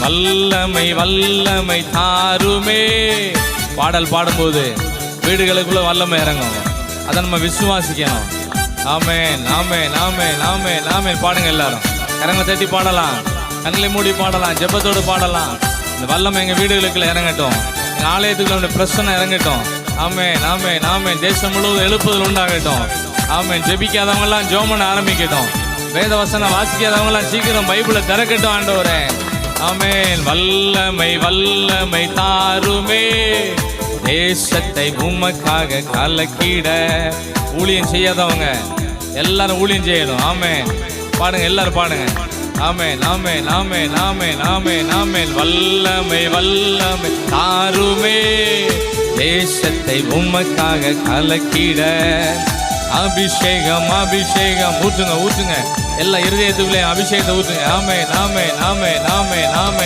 வல்லமை வல்லமை தாருமே. பாடல் பாடும்போது வீடுகளுக்குள்ள வல்லமை இறங்கும். அதை நம்ம விசுவாசிக்கணும். ஆமென் ஆமென் ஆமென் ஆமென் ஆமென். பாடுங்க எல்லாரும், கரங்களை தட்டி பாடலாம், கண்களை மூடி பாடலாம், ஜெபத்தோடு பாடலாம். இந்த வல்லமை எங்க வீடுகளுக்குள்ள இறங்கட்டும், எங்க ஆலயத்துக்குள்ள பிரச்சனை இறங்கட்டும். ஆமென் ஆமென் ஆமென். தேசம் முழுவதும் எழுப்புதல் உண்டாகட்டும். ஆமென். ஜெபிக்காதவங்க எல்லாம் ஜெபம் பண்ண ஆரம்பிக்கட்டும். வேத வசனம் வாசிக்காதவங்க எல்லாம் சீக்கிரம் பைபிளை திறக்கட்டும் ஆண்டவரே. ஆமென். வல்லமை வல்லமை தாருமே. தேசத்தை உமக்காக கலக்கிட. ஊழியம் செய்யாதவங்க எல்லாரும் ஊழியம் செய்யணும். ஆமென். பாடுங்க, எல்லாரும் பாடுங்க. ஆமென் ஆமென் ஆமென் ஆமென் ஆமென் ஆமென். வல்லமை வல்லமை தாருமே. தேசத்தை உமக்காக கலக்கிட. அபிஷேகம் அபிஷேகம் ஊற்றுங்க ஊற்றுங்க. எல்லா இருதயத்துக்குள்ளே அபிஷேகத்தை ஊற்றுங்க. ஆமென் ஆமென் ஆமென் ஆமென் ஆமென்.